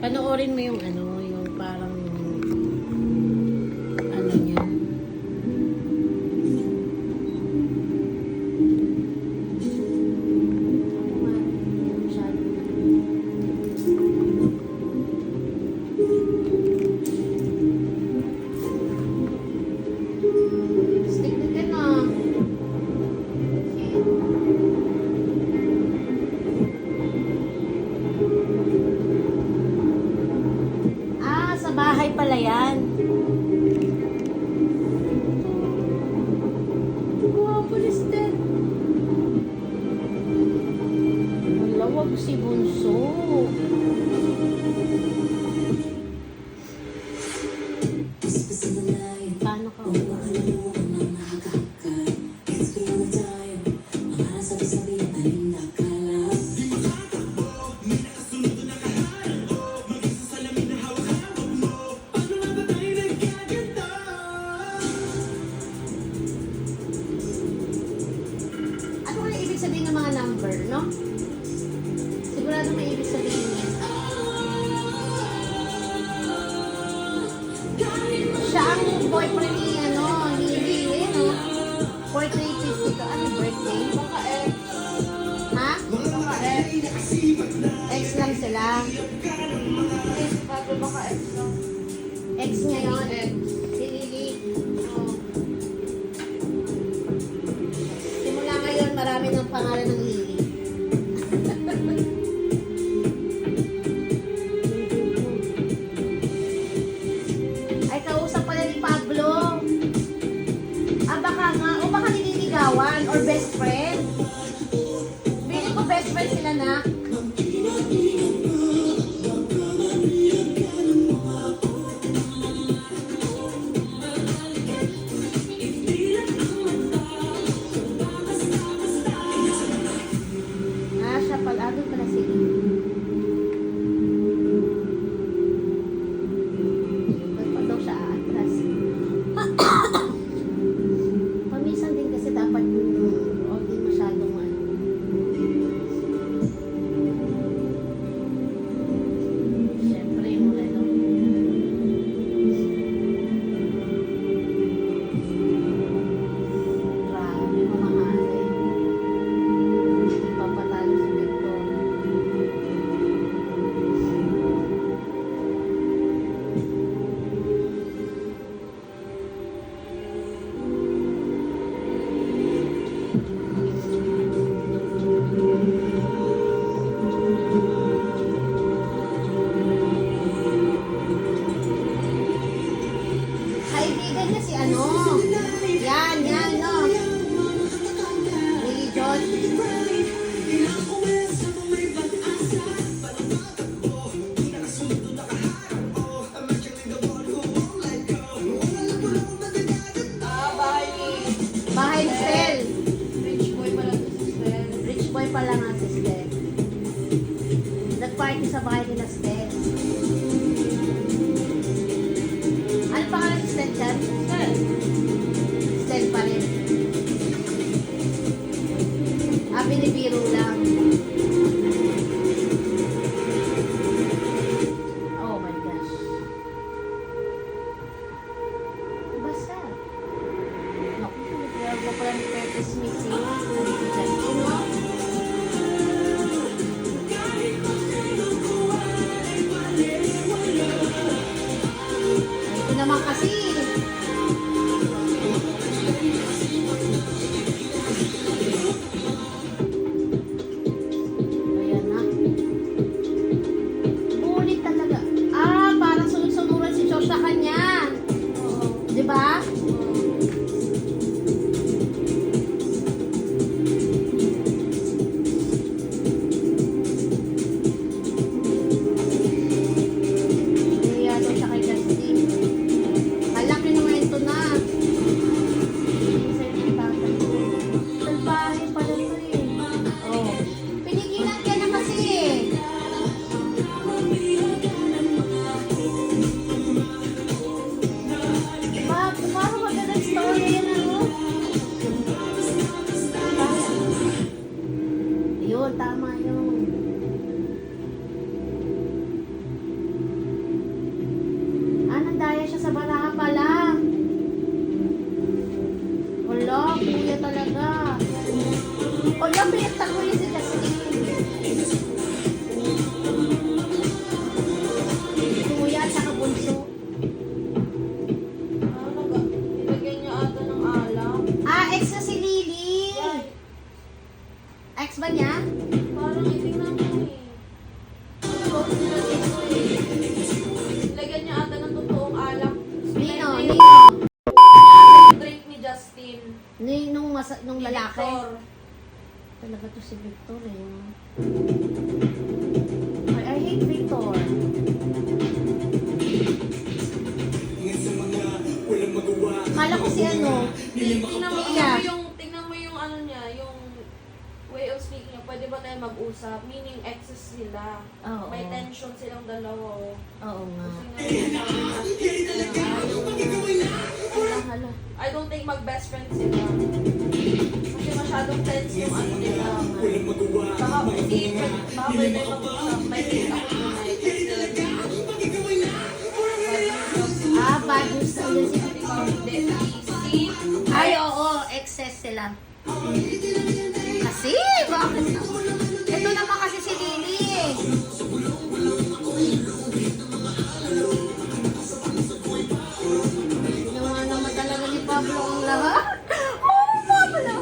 Panoorin mo yung ano, yung parang ano niya. Stick na ka na. Ah, sa bahay pala yan. Guwapo ni Stel. Malawag si Bunso. Paano ka? Ano kaya ibig sabihin ng mga number, no? Sigurado may ibig sabihin yan. Siya ang boyfriend ni ano, ni Lily, no? 4350 ka. Ano birthday? Baka X. Ha? Baka X. Ex lang sila. X. Sabi baka X lang. Ex niya yun. X. Si Lily. Oo. Simula ngayon, marami ng pangalan ng Lily. Ay, kausap pala ni Pablo. Ah, baka nga. O baka nililigawan or best friend. Feeling ko best friend sila na. nung lalaki. Victor. Talaga to si Victor eh. I hate Victor. Kala ko si ano. Tingnan mo yung ano niya, yung way of speaking niya. Pwede ba tayo mag-usap? Meaning, exes sila. Oo. May tension silang dalawa. Oo nga. Kasi nga, Hala. I don't think mag-best friend sila. Kasi masyadong tense yung ano nila. Baka hindi, baka pwede mag-usap. May hate ako tonight. Bad news na yun. Ay, oo. Excess sila. Kasi, bakit? Ito naman kasi si Lily eh. Ginawa naman talaga ni Pablo ang lahat. Oh, Pablo!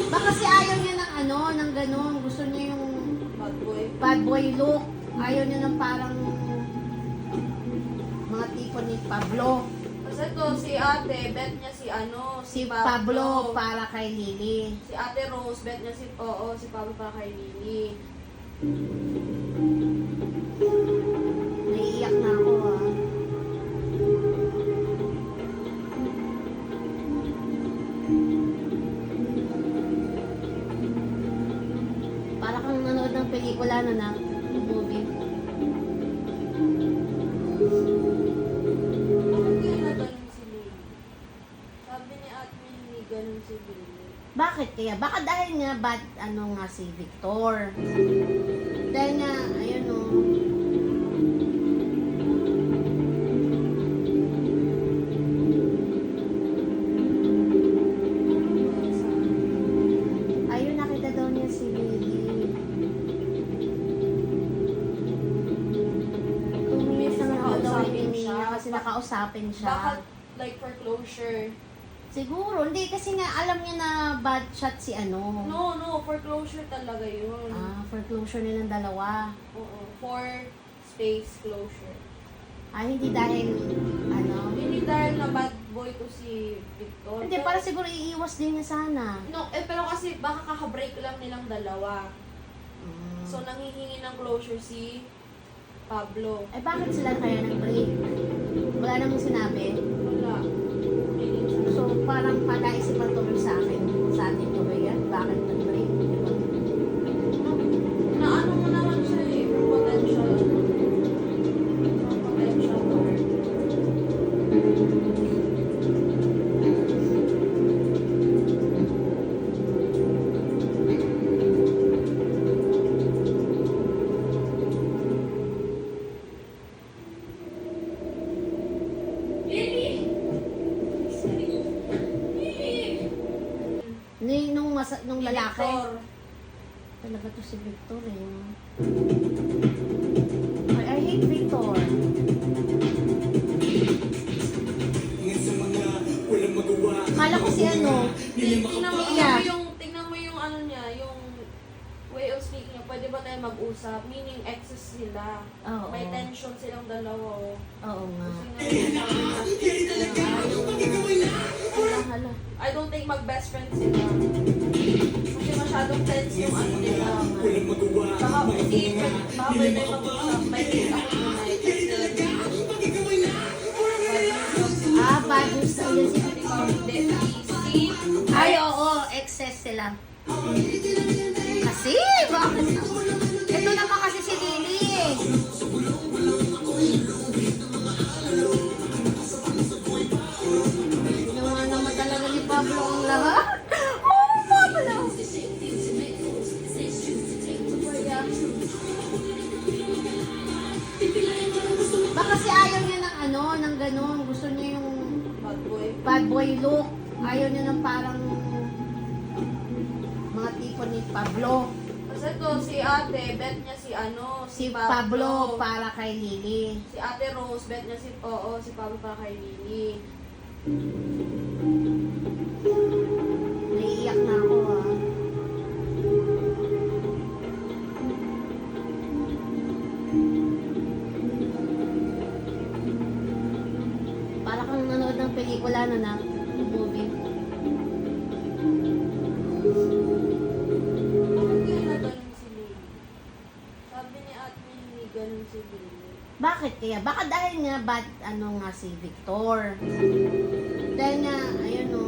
Baka kasi ayaw niya ng ano, ng ganon. Gusto niya yung Bad boy. bad boy look. Ayaw niya ng parang mga tipo ni Pablo. Kasi to, si ate, bet niya si ano, Si Pablo para kay Lily. Si ate Rose, bet niya si Pablo para kay Lily. Naiiyak na ako ah. Para kang nanood ng pelikula na movie. Bakit kaya na ganun si Lily? Sabi ni ate hindi ganun si Lily. Bakit kaya? Baka dahil nga bad ano nga si Victor. Dahil nga, ayun o. Ayun, nakita daw niya si Lily. 2 minutes na nga daw Nakausapin niya siya. kasi nakausapin Baka siya. like for closure. Siguro, hindi kasi nga alam niya na bad shot si ano. No, for closure talaga yun. For closure nilang dalawa. Oo, for space closure. Hindi dahil, ano. Hindi dahil na bad boy to si Victor. Hindi, para siguro iiwas din niya sana. No, pero kasi baka kaka-break lang nilang dalawa. So, nanghihingi ng closure si Pablo. Bakit sila kaya nag-break? Wala namang sinabi. Wala. So, parang palaisipan tuloy sa akin. Sa atin tuloy yan. Bakit nag-break? Di ba? Naano mo naman siya eh, for potential. For potential part. Nung lalaki. Victor. Talaga to si Victor eh. I hate Victor. Kala ko si ano. Tingnan mo yung ano niya, yung way of speaking niya. Pwede ba tayo mag-usap? Meaning, exes sila. Oo. May tension silang dalawa. Oo nga. Hala. I don't think mag-best friend sila. Kasi masyadong tense yung ano nila. Baka hindi, baka pwede mag-usap. May hate ako tonight. Bad news na yun si Ay, oo. Excess sila. Kasi, bakit? Ito naman kasi si Lily eh. Ginawa naman talaga ni Pablo ang lahat. Oh, Pablo! Baka kasi ayaw niya ng ano, ng ganon. Gusto niya yung Bad boy. bad boy look. Ayaw niya ng parang mga tipo ni Pablo. Kasi to, si ate, bet niya si ano, Si Pablo para kay Lily. Si ate Rose, bet niya si Pablo para kay Lily. Naiiyak na ako ah. Bakit kaya? Baka dahil nga bad, ano nga si Victor. Dahil nga, ayun o.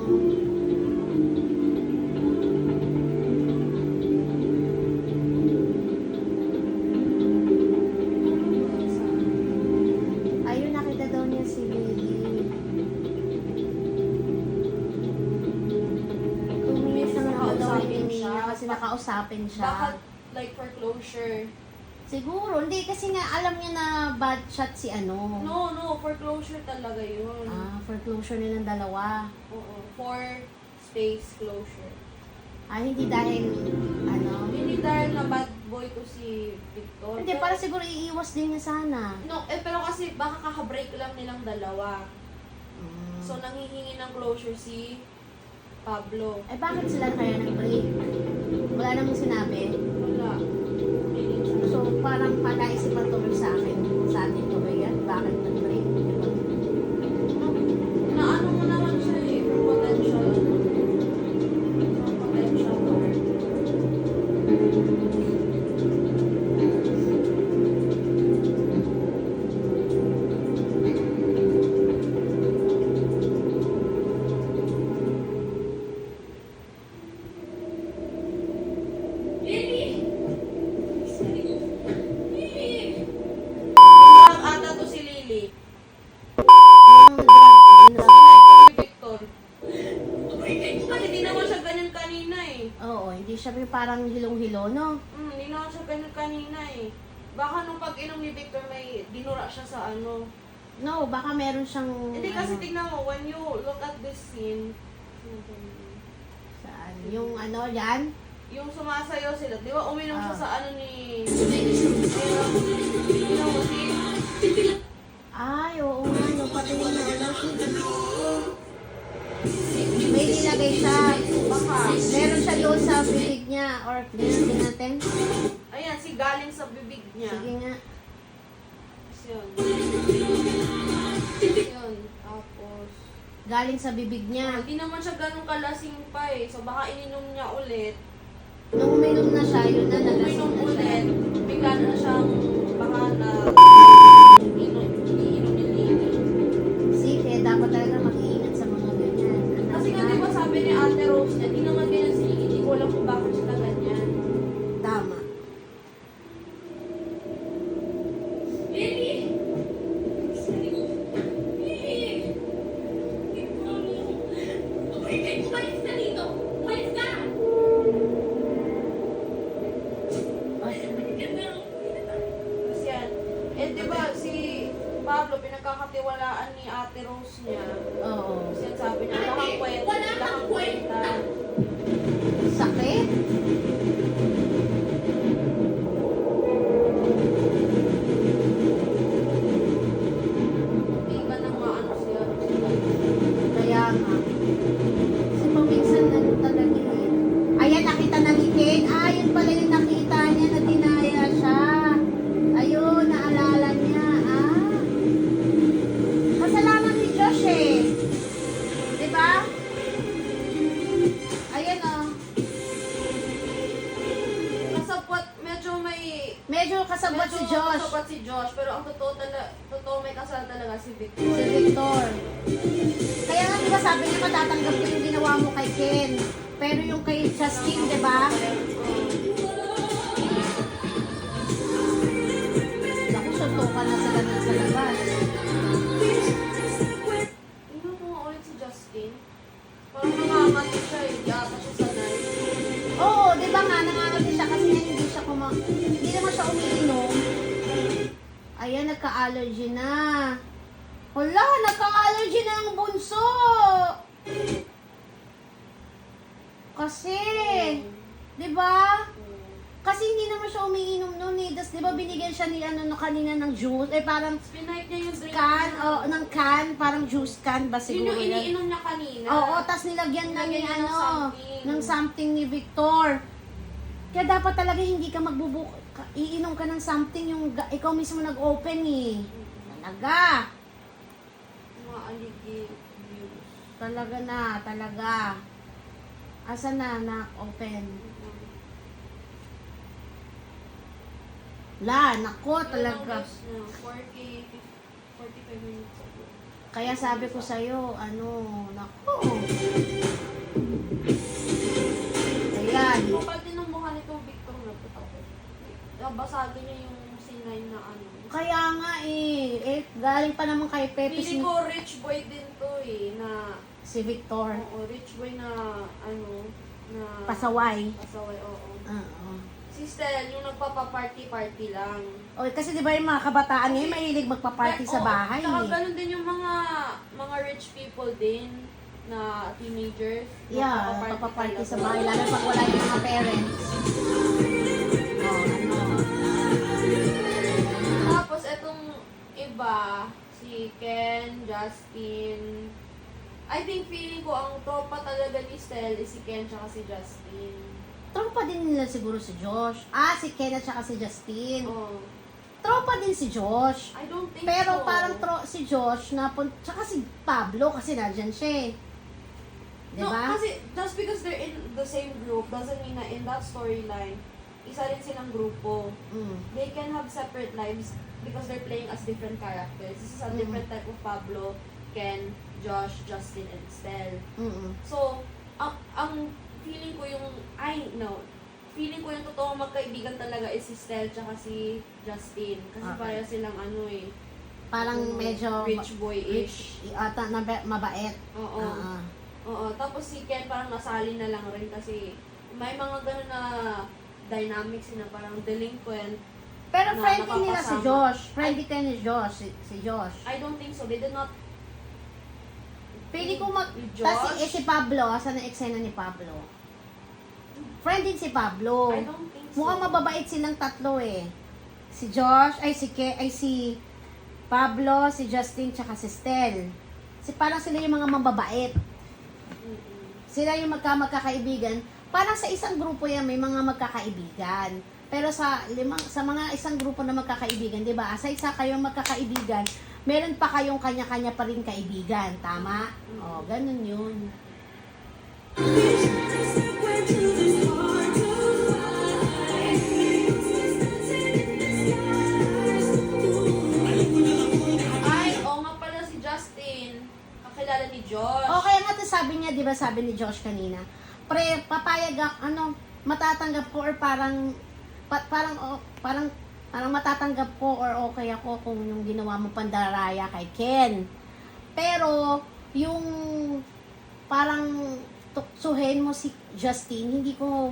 Ayun, nakita daw niya si Lily. Kuminis na nga daw Nakausapin niya siya. kasi nakausapin siya. Baka like for closure. Siguro, hindi kasi nga alam niya na bad shot si ano. No, for closure talaga yun. For closure nilang dalawa. Oo, for space closure. Hindi dahil, ano. Hindi dahil na bad boy ko si Victor. Hindi, para siguro iiwas din niya sana. No, pero kasi baka kaka-break lang nilang dalawa. So, nanghihingi ng closure si Pablo. Bakit sila kaya nag-break? Wala namang sinabi. Wala. So, parang palaisipan tuloy sa akin. Sa atin tuloy yan. Bakit nag-break? Diba? Naano mo naman siya eh, for potential. For potential work. Drug ata to si Lily. Yung drug. Si Victor. Kasi di naman siya ganyan kanina eh. Oo, hindi siya parang hilong-hilo, no? Hindi naman siya ganyan kanina eh. Baka nung pag-inom ni Victor may dinura siya sa ano. No, baka meron siyang... Hindi kasi ano, tignan mo, when you look at this scene, saan? Yung ano, yan? yung sumasayaw sila, di ba uminom siya Ah. sa ano ni... You know, Ay, oo nga, no. Patingin na ulo. May nilagay siya. baka. Meron siya doon sa bibig niya. Or, tingnan natin. Ayan, si galing sa bibig niya. Sige nga. Tapos yun. Yun. Tapos... Galing sa bibig niya. Hindi naman siya ganun kalasing pa eh. So baka ininom niya ulit. Nung uminom na siya, yun na, nalasing Uminom na siya. ulit. Bigla na siyang baka na... iinom ni Lily. Sige, dapat talaga mag-iingat sa mga ganyan. Anak Kasi nga na. diba sabi ni Ate Rose niya, di naman ganyan si Lily. Hindi ko alam kung bakit siya ganyan. Tama. Ay, Tapos yan. Eh diba si Pablo, pinagkakatiwalaan ni Ate Rose niya. oo. Tapos yan sabi niya, wala kang kwenta. Sakit? Hindi ba nang maano siya? Kaya nga. Kasi paminsan ano talaga eh. Ayan, nakita na ni Ken. Yun pala yung nakita niya na dinaya siya. Ayun, naalala niya. Kasalanan ni Josh eh. Diba? Ayan oh. Kasabwat, medyo may... Medyo kasabot si Josh. Kasabwat si Josh, pero ang totoo may kasal talaga si Victor. Si Victor. Kaya nga diba sabi niya matatanggap ko yung ginawa mo kay Ken. Pero yung kay Justin, diba? Naku, suntukan na sila na sa labas. Tingnan mo nga ulit si Justin. Parang nangangatin siya eh. Di ata siya sanay. Oo, di ba nga, nangangati siya kasi nga hindi naman siya umiinom. Ayan, nagka-allergy na. Hala, nagka-allergy na ang bunso. Kasi, di ba? Kasi hindi naman siya umiinom noon eh. Das, di ba binigyan siya ni ano kanina ng juice? Parang Pinight niya yung drink can, niya. ng can, parang juice can ba Yun siguro yung yan? iniinom niya kanina. Oo, tas nilagyan na ni Nilagyan niya ng ano, something. ng something ni Victor. Kaya dapat talaga hindi ka iinom ka ng something yung ikaw mismo nag-open eh. Talaga. Mga aligi views. Talaga. Asa na open? Nako talaga. Longest na, 45 minutes ago. Kaya sabi ko sa'yo, nako. Ayan. Kapag din ang mukha nitong Victor na to, basagin niya yung sinay na ano. Kaya nga galing pa naman kay Pepe Pili ko rich boy din to na si Victor. oo, rich boy na na Pasaway. pasaway, oo. Oo. Si Stel, yung nagpapa-party-party lang. Kasi di ba yung mga kabataan ngayon mahilig magpa-party sa bahay. Tsaka ganun din yung mga rich people din na teenagers. Yeah, papaparty sa bahay, lalo pag wala yung mga parents. Tapos etong iba, si Ken, Justin. I think feeling ko ang tropa talaga ni Stel is si Ken tsaka si Justin. Tropa din nila siguro si Josh. Si Ken at saka si Justin. Oh, Tropa din si Josh. I don't think Pero so. parang si Josh tsaka si Pablo kasi nandyan siya eh. No, Diba? kasi just because they're in the same group doesn't mean na in that storyline, isa rin silang grupo. Mm. They can have separate lives because they're playing as different characters. This is a different type of Pablo, Ken, Josh, Justin, and Stel. Mm-mm. So, ang feeling ko feeling ko yung totoong magkaibigan talaga is si Stel tsaka si Justin. Kasi Okay. para silang Parang yung medyo rich boy-ish. ata na mabait. Oo. Oo. Tapos si Ken parang nasali na lang rin kasi may mga ganun na dynamics na parang delinquent. Pero Na friend din nila si napapasama. Josh. Friend din ni Josh. Si Josh. I don't think so. They did not. Pili ko Ni Josh? Kasi si Pablo, asan ang eksena ni Pablo? Friend din si Pablo. I don't think so. Mukhang mababait silang tatlo eh. Si Josh, si Pablo, si Justin, tsaka si Stel. Parang sila yung mga mababait. Mm-mm. Sila yung magkakaibigan. Parang sa isang grupo yan, may mga magkakaibigan. Pero sa mga isang grupo na magkakaibigan, di ba? Sa isa kayong magkakaibigan, meron pa kayong kanya-kanya pa rin kaibigan. Tama? Ganun yun. Ay, oo nga pala si Justin. Kakilala ni Josh. Kaya nga sabi niya, di ba sabi ni Josh kanina, papayag matatanggap ko or parang matatanggap ko or okay ako kung yung ginawa mo pandaraya kay Ken. Pero, yung parang tuksuhin mo si Justin, hindi ko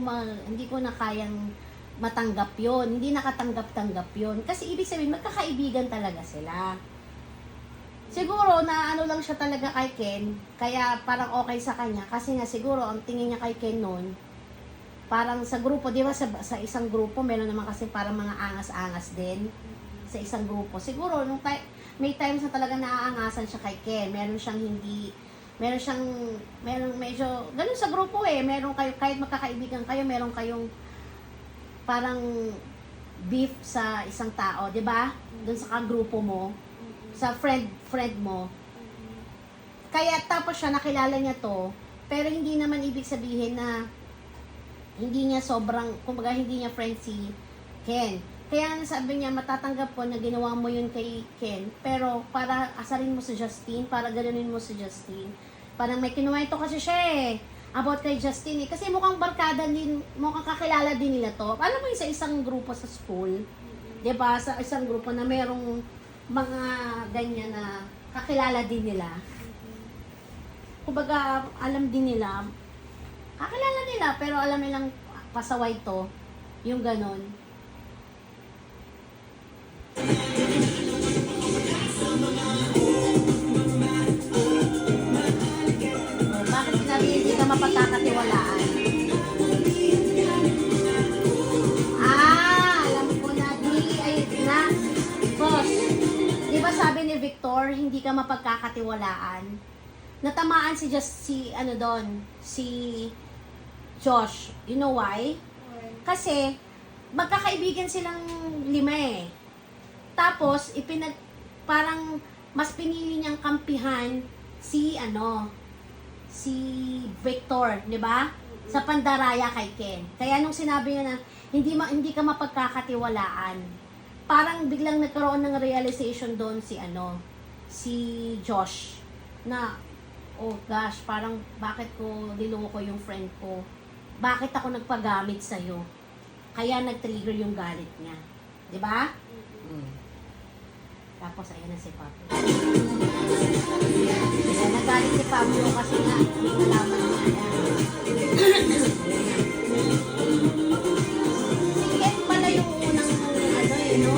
na kayang matanggap yon, hindi nakatanggap-tanggap yon. Kasi ibig sabihin, magkakaibigan talaga sila. Siguro na lang siya talaga kay Ken, kaya parang okay sa kanya. Kasi nga siguro, ang tingin niya kay Ken noon, parang sa grupo, di ba sa isang grupo, meron naman kasi parang mga angas-angas din sa isang grupo. Siguro, may times na talaga naaangasan siya kay Ken. Meron medyo, ganun sa grupo eh. Meron kayo, kahit magkakaibigan kayo, meron kayong parang beef sa isang tao, di ba? Doon sa grupo mo, sa friend mo. Kaya tapos siya, nakilala niya to, pero hindi naman ibig sabihin na hindi niya kumbaga hindi niya friend si Ken. Kaya sabi niya, matatanggap ko na ginawa mo yun kay Ken, pero para asarin mo si Justin, para ganunin mo si Justin. Parang may kinuwento kasi siya eh, about kay Justin eh. Kasi mukhang barkada din, mukhang kakilala din nila to. Alam mo yung sa isang grupo sa school, diba? Sa isang grupo na merong mga ganyan na kakilala din nila. Kumbaga, alam din nila, kakilala nila, pero alam nilang pasaway to, yung ganon. Bakit sinabi hindi ka mapagkakatiwalaan? Alam ko na, boss, di ba sabi ni Victor, hindi ka mapagkakatiwalaan? Natamaan si Josh. You know why? Kasi, magkakaibigan silang 5 eh. Tapos, parang mas pinili niyang kampihan si Victor, di ba? Sa pandaraya kay Ken. Kaya nung sinabi niya na hindi ka mapagkakatiwalaan, parang biglang nagkaroon ng realization doon si Josh, na, oh gosh, parang bakit ko niloko yung friend ko? Bakit ako nagpagamit sa'yo? Kaya nag-trigger yung galit niya. Di ba? Tapos, ayan na si Pablo. Ayan, nagalit si Pablo kasi nga, hindi nalaman niya. Ayan. Si Ken pala yung unang, no?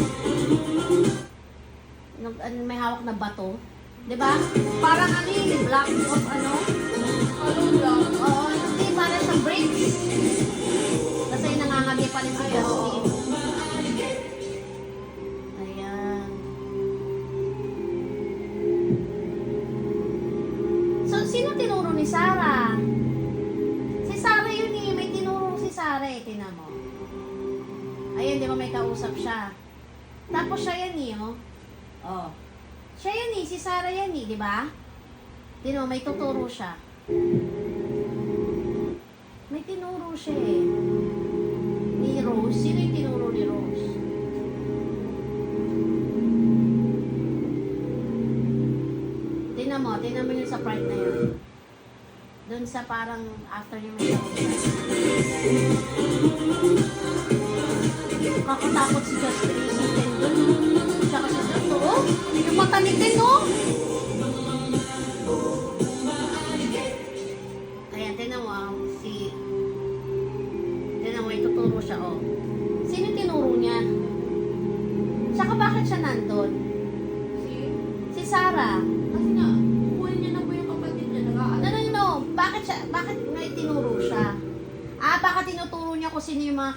May hawak na bato. Di ba? Parang black of lang. Oo, hindi, parang sa bricks. Kasi nangangagi pa rin si Justin. Ayan. So, sino tinuro ni Sarah? Si Sarah yun eh. May tinuro si Sarah eh. Tingnan mo. Ayan, di ba may kausap siya? Tapos siya yan eh, oh. Oh. Siya yan eh. Si Sarah yan eh, di ba? Tingnan mo, may tuturo siya. May tinuro siya eh. Ni Rose. Sino yung tinuro ni Rose? Tingnan mo yung sa part na yun. Doon sa parang after yung may kakatakot si Justin si Ken doon. Siya kasi siya, oh, yung mata ni Ken, oh. Ayan, tingnan mo, tingnan mo, ituturo siya, oh. Sino tinuro niya? Tsaka bakit siya nandun? Si Sarah. Kasi nga, kukuhin niya na po yung kapatid niya. No. Bakit may tinuro siya? Baka tinuturo niya kung sino yung mga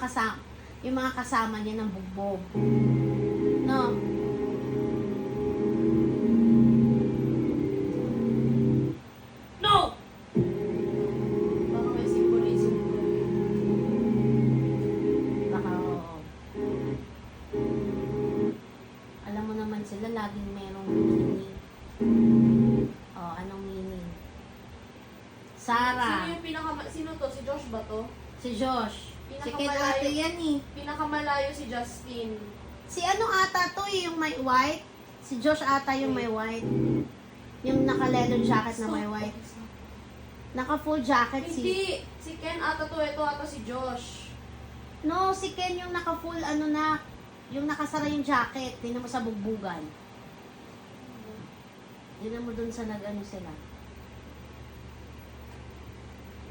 kasama niya ng bugbog. No. No! Baka may symbolism po. Baka, oo. Alam mo naman sila, laging merong meaning. Oh, anong meaning? Sarah. Sino to? Si Josh ba to? Si Josh. Si Ken Pinakamalayo. ate yan eh. Pinakamalayo si Justin. Si ano ata to eh, yung may white. Si Josh ata yung may white. Yung naka-leather jacket na may white. Naka-full jacket si... Hindi. Si Ken ata to. Ito ata si Josh. No, si Ken yung naka-full yung nakasara yung jacket. Tingnan mo sa bugbugan. Tingnan mo dun sa sila.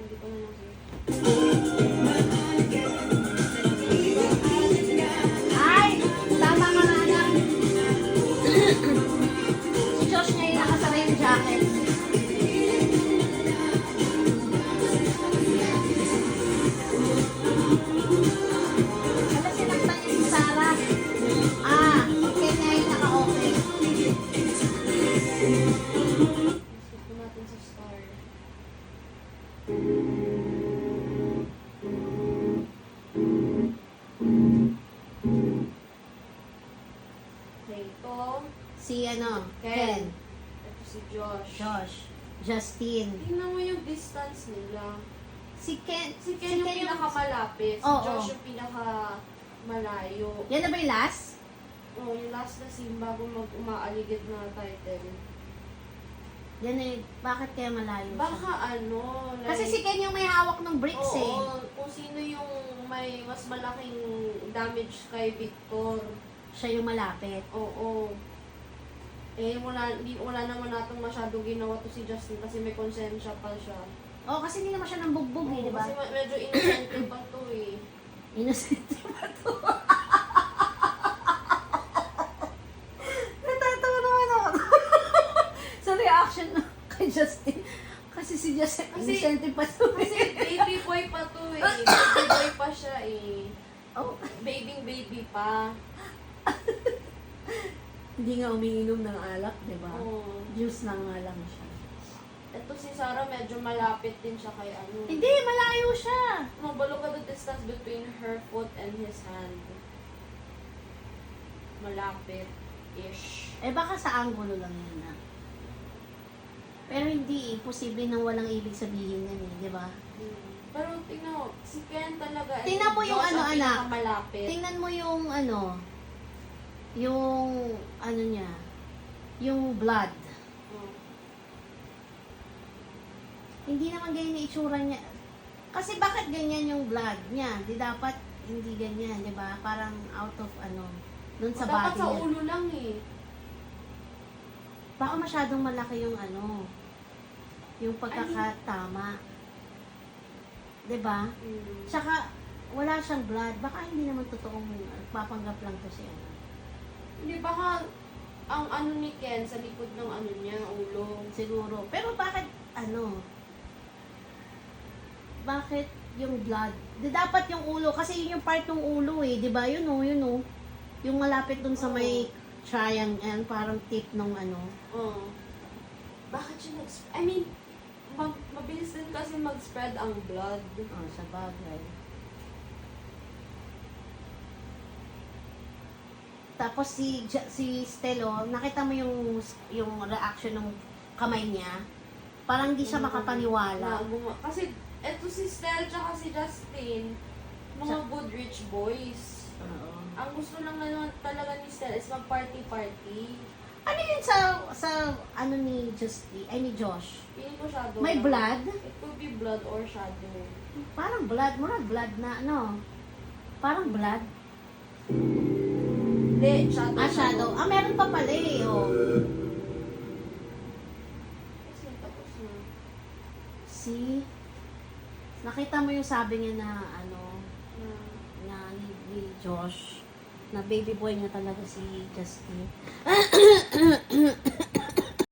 Hindi ko na lang siya. Ay! Tama ka na anak. Si Josh ngayon nakasara yung jacket. Wala sinaktan niya si Sarah. Okay na yung naka-okay. Skip ko natin sa star. Okay, ito. Si Ken. Ken. Ito si Josh. Josh. Justin. Tingnan mo yung distance nila. Si Ken. Si Ken yung pinakamalapit. Si Oo. Josh yung pinakamalayo. Yan na ba yung last? Oh, yung last na scene bago umaaligid na title. Yan eh. Bakit kaya malayo siya? Baka like, Kasi si Ken yung may hawak ng bricks eh. oo, kung sino yung may mas malaking damage kay Victor. Siya yung malapit. Oo. Wala naman natong masyadong ginawa to si Justin kasi may konsensya pa siya. Kasi hindi naman siya ng bugbog eh, Oo, di ba? kasi medyo innocent pa to eh. Innocent ba to? Natatawa naman ako. Sa reaction kay Justin. Kasi si Justin, innocent pa to. Kasi baby boy pa to eh. Baby boy pa siya eh. Oh, Baby pa. hindi nga umiinom ng alak, di ba? Oo. Juice na nga lang siya. Ito si Sarah medyo malapit din siya kay Hindi, malayo siya. No, but look at the distance between her foot and his hand. Malapit-ish. Baka sa angulo lang yun na. Pero hindi, posible nang walang ibig sabihin yan eh, di ba? Pero tingnan mo, si Ken talaga. Tingnan mo yung Josh ang anak. pinakamalapit. Tingnan mo yung yung, ano niya, yung blood. Oh. Hindi naman ganyan yung itsura niya. Kasi bakit ganyan yung blood niya? Di dapat hindi ganyan, di ba? Parang out of ano, dun sa Dapat body sa niya. ulo lang eh. Baka masyadong malaki yung ano, yung pagkakatama. Di ba? Mm. Tsaka, wala siyang blood. Baka hindi naman totoong papanggap lang to siya. Hindi baka ang ano ni Ken sa likod ng ano niya, ulo. Siguro. Pero bakit, ano, bakit yung blood? Di dapat yung ulo, kasi yun yung part ng ulo eh. Di ba? Yun o, yun o. Yung malapit dun sa may triangle, parang tip nung ano. Oh. Bakit siya I mean, mabilis din kasi mag-spread ang blood. Oh, sa bagay. Tapos si Stelo, nakita mo yung reaction ng kamay niya? Parang hindi siya makapaniwala. Kasi eto si Stel tsaka si Justin, mga good rich boys. Oo. Ang gusto lang naman talaga ni Stel is mag-party-party. Ano yun sa ano ni Justin, ay ni Josh? Feeling ko shadow May lang. blood? It could be blood or shadow. Parang blood, mura blood na ano. Parang blood. Hindi, shadow. Ah, shadow. Ah, meron pa pala eh. Oh. Kasi tapos na. See? Nakita mo yung sabi niya na ano, Hmm. na ni Josh, na baby boy niya talaga si Justin.